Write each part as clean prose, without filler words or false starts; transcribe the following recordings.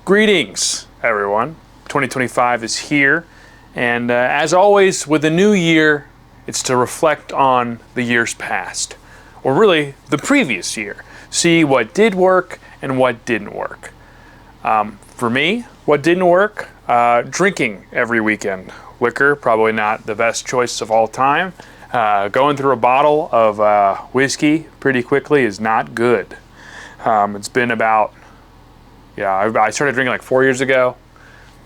Greetings, everyone. 2025 is here, and as always, with a new year, it's to reflect on the years past, or really the previous year. See what did work and what didn't work. For me, what didn't work, drinking every weekend. Liquor, probably not the best choice of all time. Going through a bottle of whiskey pretty quickly is not good. It's been about, I started drinking like 4 years ago.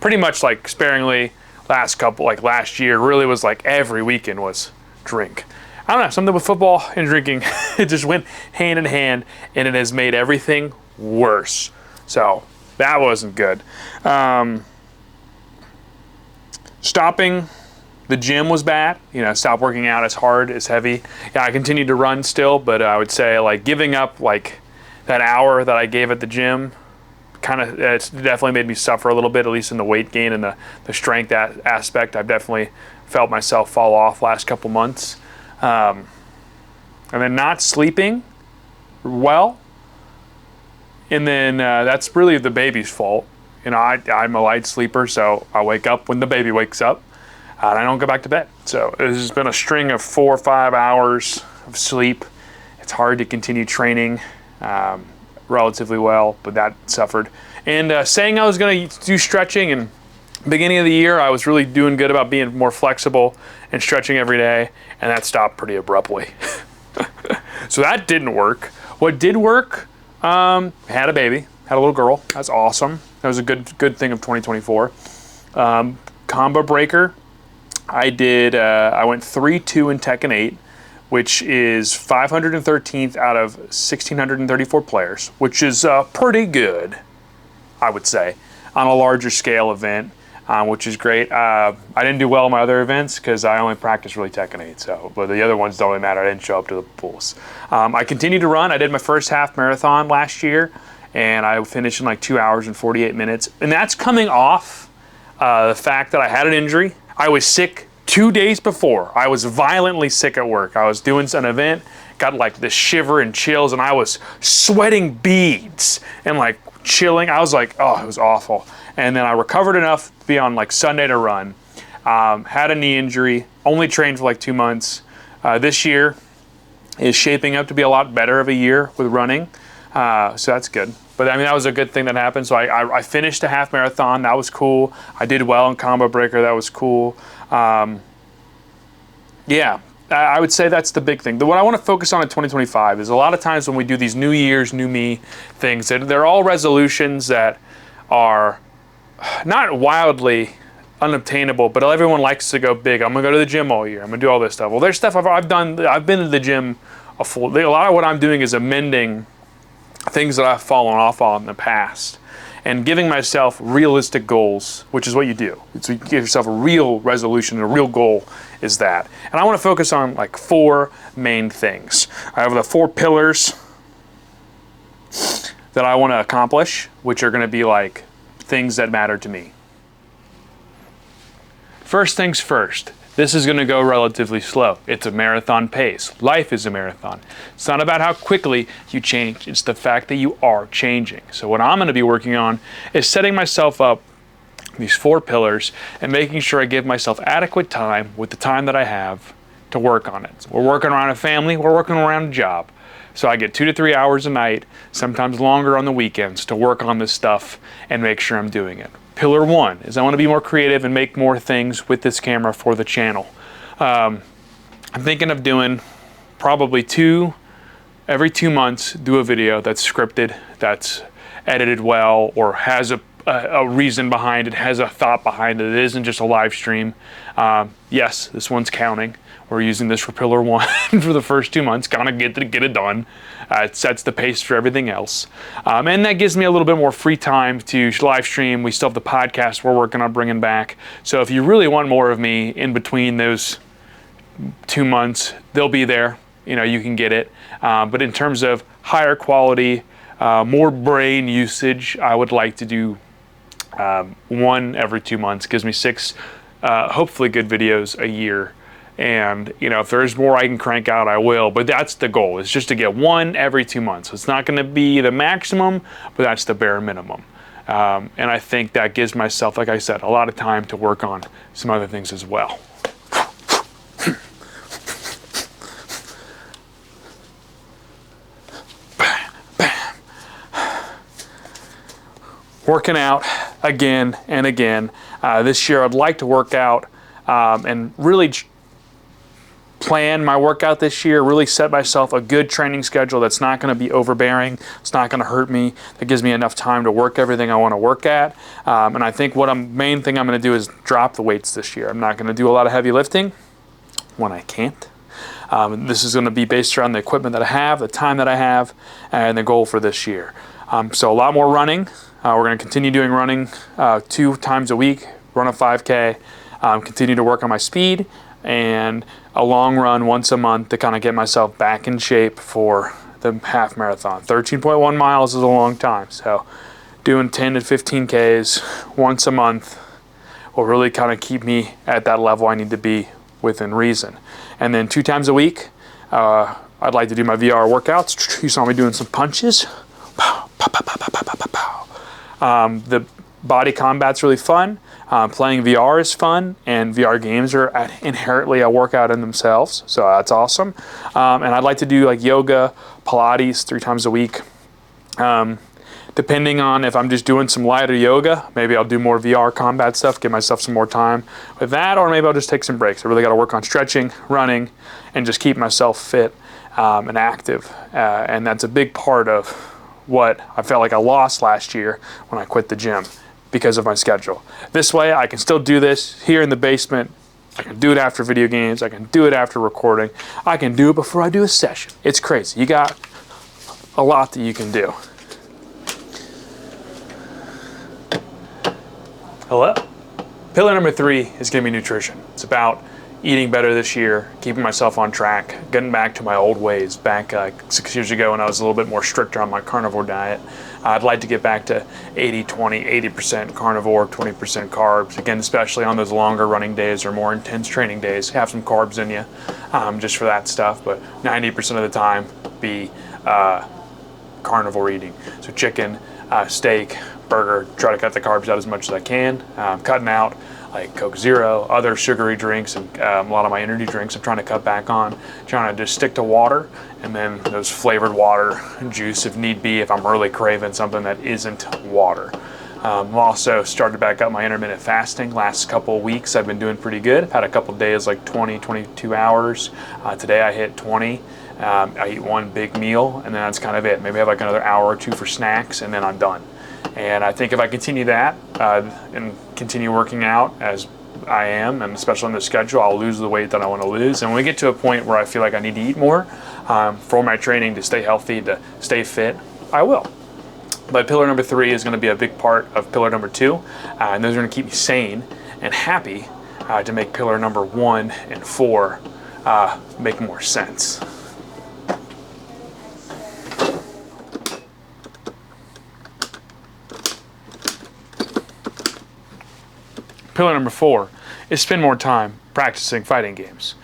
Pretty much like sparingly. Last year really was like every weekend was drink. I don't know, something with football and drinking, it just went hand in hand, and it has made everything worse. So that wasn't good. Stopping the gym was bad. Stop working out as hard, as heavy. Yeah, I continued to run still, but I would say like giving up like that hour that I gave at the gym, it's definitely made me suffer a little bit, at least in the weight gain and the strength aspect. I've definitely felt myself fall off last couple months. And then not sleeping well. And then that's really the baby's fault. I'm a light sleeper, so I wake up when the baby wakes up, and I don't go back to bed. So this has been a string of 4 or 5 hours of sleep. It's hard to continue training relatively well, but that suffered. And saying I was going to do stretching, and beginning of the year, I was really doing good about being more flexible and stretching every day, and that stopped pretty abruptly. So that didn't work. What did work? Had a baby, had a little girl. That's awesome. That was a good thing of 2024. Combo breaker. I went 3-2 in Tekken 8, which is 513th out of 1,634 players, which is pretty good, I would say, on a larger scale event, which is great. I didn't do well in my other events because I only practiced really Tekken 8, but the other ones don't really matter. I didn't show up to the pools. I continued to run. I did my first half marathon last year, and I finished in like 2 hours and 48 minutes. And that's coming off the fact that I had an injury. I was sick 2 days before. I was violently sick at work. I was doing an event, got like this shiver and chills, and I was sweating beads and like chilling. I was like, oh, it was awful. And then I recovered enough to be on like Sunday to run. Had a knee injury, only trained for like 2 months. This year is shaping up to be a lot better of a year with running. So that's good. But I mean, that was a good thing that happened. So I finished a half marathon. That was cool. I did well in combo breaker. That was cool. I would say that's the big thing. What I want to focus on in 2025 is a lot of times when we do these New Year's, New Me things, they're all resolutions that are not wildly unobtainable, but everyone likes to go big. I'm going to go to the gym all year. I'm going to do all this stuff. Well, there's stuff I've done. I've been to the gym a lot of what I'm doing is amending things that I've fallen off on in the past and giving myself realistic goals, which is what you do. So you give yourself a real resolution, a real goal is that. And I want to focus on like 4 main things. I have the 4 pillars that I want to accomplish, which are going to be like things that matter to me. First things first. This is going to go relatively slow. It's a marathon pace. Life is a marathon. It's not about how quickly you change. It's the fact that you are changing. So what I'm going to be working on is setting myself up these 4 pillars and making sure I give myself adequate time with the time that I have to work on it. So we're working around a family. We're working around a job. So I get 2 to 3 hours a night, sometimes longer on the weekends, to work on this stuff and make sure I'm doing it. Pillar 1 is I want to be more creative and make more things with this camera for the channel. I'm thinking of doing probably every 2 months, do a video that's scripted, that's edited well, or has a reason behind it, has a thought behind it. It isn't just a live stream. Yes, this one's counting. We're using this for pillar 1 for the first 2 months, kind of get it done. It sets the pace for everything else. And that gives me a little bit more free time to live stream. We still have the podcast we're working on bringing back. So if you really want more of me in between those 2 months, they'll be there. You can get it. But in terms of higher quality, more brain usage, I would like to do 1 every 2 months. Gives me 6, hopefully good videos a year. And, if there's more I can crank out, I will. But that's the goal, is just to get 1 every 2 months. It's not going to be the maximum, but that's the bare minimum. And I think that gives myself, like I said, a lot of time to work on some other things as well. Working out again and again. This year I'd like to work out and really plan my workout this year, really set myself a good training schedule that's not going to be overbearing, it's not going to hurt me, that gives me enough time to work everything I want to work at. And I think main thing I'm going to do is drop the weights this year. I'm not going to do a lot of heavy lifting when I can't. This is going to be based around the equipment that I have, the time that I have, and the goal for this year. So a lot more running. We're going to continue doing running 2 times a week, run a 5K, continue to work on my speed, and a long run once a month to kind of get myself back in shape for the half marathon. 13.1 miles is a long time, so doing 10 to 15 Ks once a month will really kind of keep me at that level I need to be within reason. And then 2 times a week, I'd like to do my VR workouts. You saw me doing some punches. Pow, pow, pow, pow, pow, pow, pow, pow. The body combat's really fun. Playing VR is fun, and VR games are inherently a workout in themselves, so that's awesome. And I'd like to do like yoga, Pilates 3 times a week. Depending on if I'm just doing some lighter yoga, maybe I'll do more VR combat stuff, give myself some more time with that, or maybe I'll just take some breaks. I really got to work on stretching, running, and just keep myself fit and active. And that's a big part of what I felt like I lost last year when I quit the gym because of my schedule. This way I can still do this here in the basement. I can do it after video games. I can do it after recording. I can do it before I do a session. It's crazy. You got a lot that you can do. Hello? Pillar number 3 is going to be nutrition. It's about eating better this year, keeping myself on track, getting back to my old ways back 6 years ago when I was a little bit more stricter on my carnivore diet. I'd like to get back to 80-20, 80% carnivore, 20% carbs. Again, especially on those longer running days or more intense training days, have some carbs in you just for that stuff, but 90% of the time be carnivore eating. So chicken, steak, burger, try to cut the carbs out as much as I can, cutting out like Coke Zero, other sugary drinks, and a lot of my energy drinks I'm trying to cut back on, trying to just stick to water, and then those flavored water, juice if need be, if I'm really craving something that isn't water. I've also started back up my intermittent fasting. Last couple of weeks I've been doing pretty good. I've had a couple of days like 20, 22 hours. Today I hit 20. I eat 1 big meal, and then that's kind of it. Maybe I have like another hour or 2 for snacks, and then I'm done. And I think if I continue that and continue working out as I am, and especially on the schedule, I'll lose the weight that I want to lose. And when we get to a point where I feel like I need to eat more for my training to stay healthy, to stay fit, I will. But pillar number 3 is going to be a big part of pillar number 2. And those are going to keep me sane and happy to make pillar number 1 and 4 make more sense. Pillar number 4 is spend more time practicing fighting games.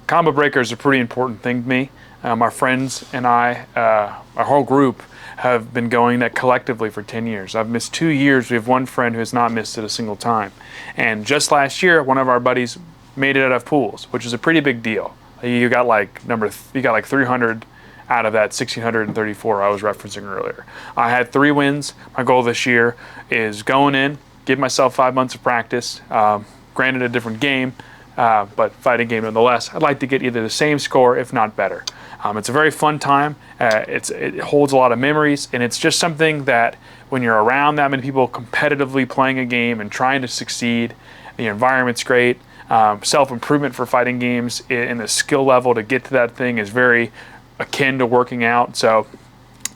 Combo breaker is a pretty important thing to me. My friends and I, our whole group, have been going that collectively for 10 years. I've missed 2 years. We have one friend who has not missed it a single time. And just last year, one of our buddies made it out of pools, which is a pretty big deal. You got like 300 out of that 1,634 I was referencing earlier. I had 3 wins. My goal this year is going in, give myself 5 months of practice, granted a different game, but fighting game nonetheless. I'd like to get either the same score, if not better. It's a very fun time. It holds a lot of memories, and it's just something that when you're around that many people competitively playing a game and trying to succeed, the environment's great. Self-improvement for fighting games in the skill level to get to that thing is very akin to working out. So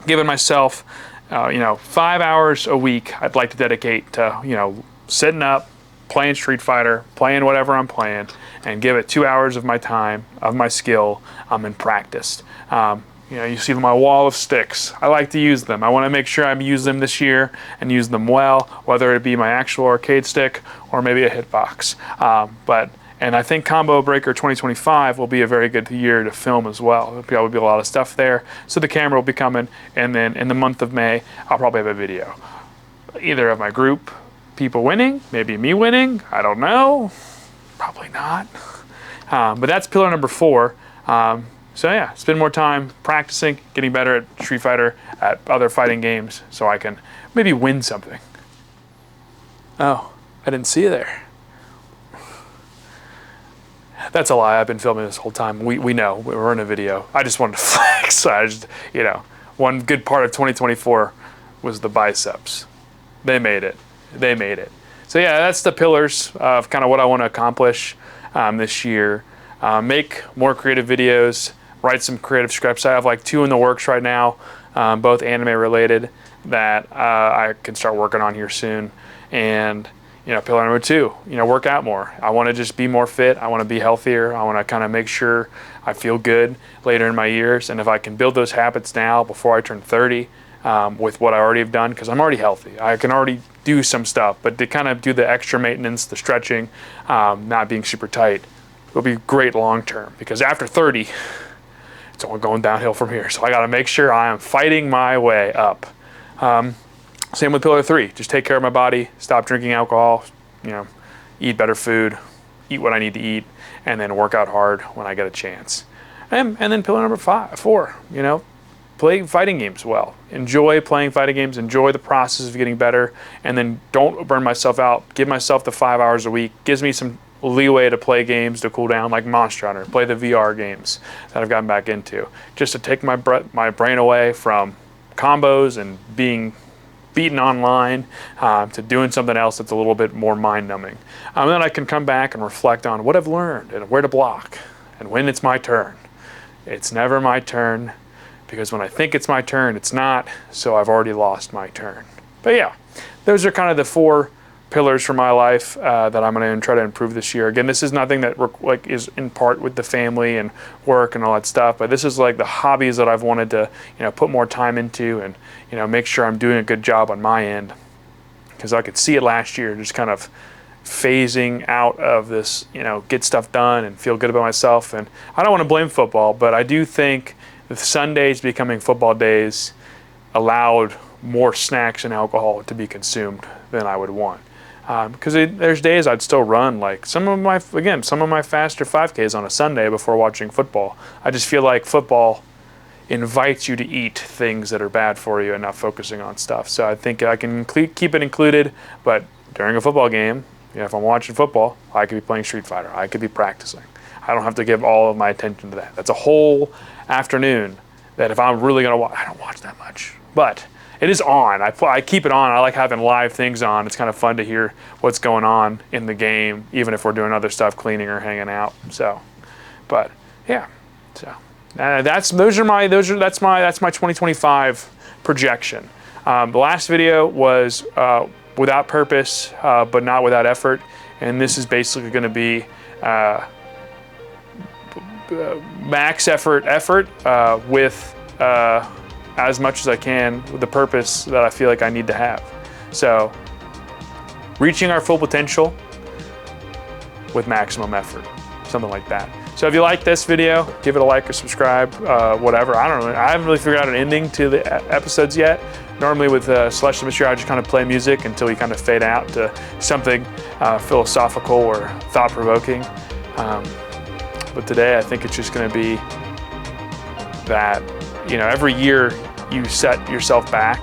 giving myself 5 hours a week I'd like to dedicate to, sitting up, playing Street Fighter, playing whatever I'm playing, and give it 2 hours of my time, of my skill, in practice. You see my wall of sticks. I like to use them. I want to make sure I use them this year and use them well, whether it be my actual arcade stick or maybe a hitbox. And I think Combo Breaker 2025 will be a very good year to film as well. There'll probably be a lot of stuff there. So the camera will be coming, and then in the month of May, I'll probably have a video. either of my group people winning, maybe me winning, I don't know, probably not. But that's pillar number 4. So yeah, spend more time practicing, getting better at Street Fighter, at other fighting games, so I can maybe win something. Oh, I didn't see you there. That's a lie. I've been filming this whole time. We know we're in a video. I just wanted to flex. I just, you know, one good part of 2024 was the biceps. They made it. They made it. So yeah, that's the pillars of kind of what I want to accomplish this year. Make more creative videos, write some creative scripts. I have like 2 in the works right now, both anime related, that I can start working on here soon. And you know, pillar number 2, you know, work out more. I want to just be more fit. I want to be healthier. I want to kind of make sure I feel good later in my years. And if I can build those habits now before I turn 30 with what I already have done, because I'm already healthy. I can already do some stuff, but to kind of do the extra maintenance, the stretching, not being super tight, will be great long term, because after 30, it's only going downhill from here. So I got to make sure I am fighting my way up. Same with pillar 3, just take care of my body, stop drinking alcohol, you know, eat better food, eat what I need to eat, and then work out hard when I get a chance. And then pillar number 4, you know, play fighting games well. Enjoy playing fighting games, enjoy the process of getting better, and then don't burn myself out. Give myself the 5 hours a week. Gives me some leeway to play games to cool down, like Monster Hunter, play the VR games that I've gotten back into, just to take my brain away from combos and being beaten online, to doing something else that's a little bit more mind-numbing. And then I can come back and reflect on what I've learned and where to block and when it's my turn. It's never my turn, because when I think it's my turn, it's not, so I've already lost my turn. But yeah, those are kind of the 4 pillars for my life that I'm going to try to improve this year. Again, this is nothing that is in part with the family and work and all that stuff, but this is like the hobbies that I've wanted to, you know, put more time into, and you know, make sure I'm doing a good job on my end, because I could see it last year, just kind of phasing out of this, you know, get stuff done and feel good about myself. And I don't want to blame football, but I do think the Sundays becoming football days allowed more snacks and alcohol to be consumed than I would want. Because there's days I'd still run like some of my faster 5Ks on a Sunday before watching football. I just feel like football invites you to eat things that are bad for you and not focusing on stuff. So I think I can keep it included, but during a football game, you know, if I'm watching football, I could be playing Street Fighter. I could be practicing. I don't have to give all of my attention to that. That's a whole afternoon that if I'm really going to watch, I don't watch that much, but it is on. I keep it on. I like having live things on. It's kind of fun to hear what's going on in the game, even if we're doing other stuff, cleaning or hanging out. So, but yeah. So that's my 2025 projection. The last video was without purpose, but not without effort, and this is basically going to be max effort with as much as I can with the purpose that I feel like I need to have. So, reaching our full potential with maximum effort, something like that. So if you like this video, give it a like or subscribe, whatever. I don't know. I haven't really figured out an ending to the episodes yet. Normally with Celestial Mystery, I just kind of play music until we kind of fade out to something philosophical or thought-provoking. But today I think it's just going to be that, you know, every year you set yourself back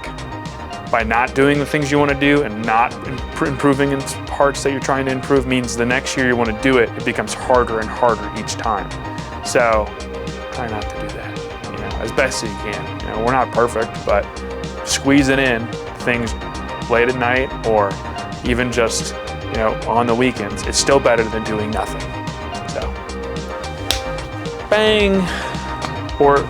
by not doing the things you want to do and not improving in parts that you're trying to improve, means the next year you want to do it, it becomes harder and harder each time. So try not to do that, you know, as best as you can. You know, we're not perfect, but squeezing in things late at night or even just, you know, on the weekends, it's still better than doing nothing. So bang, or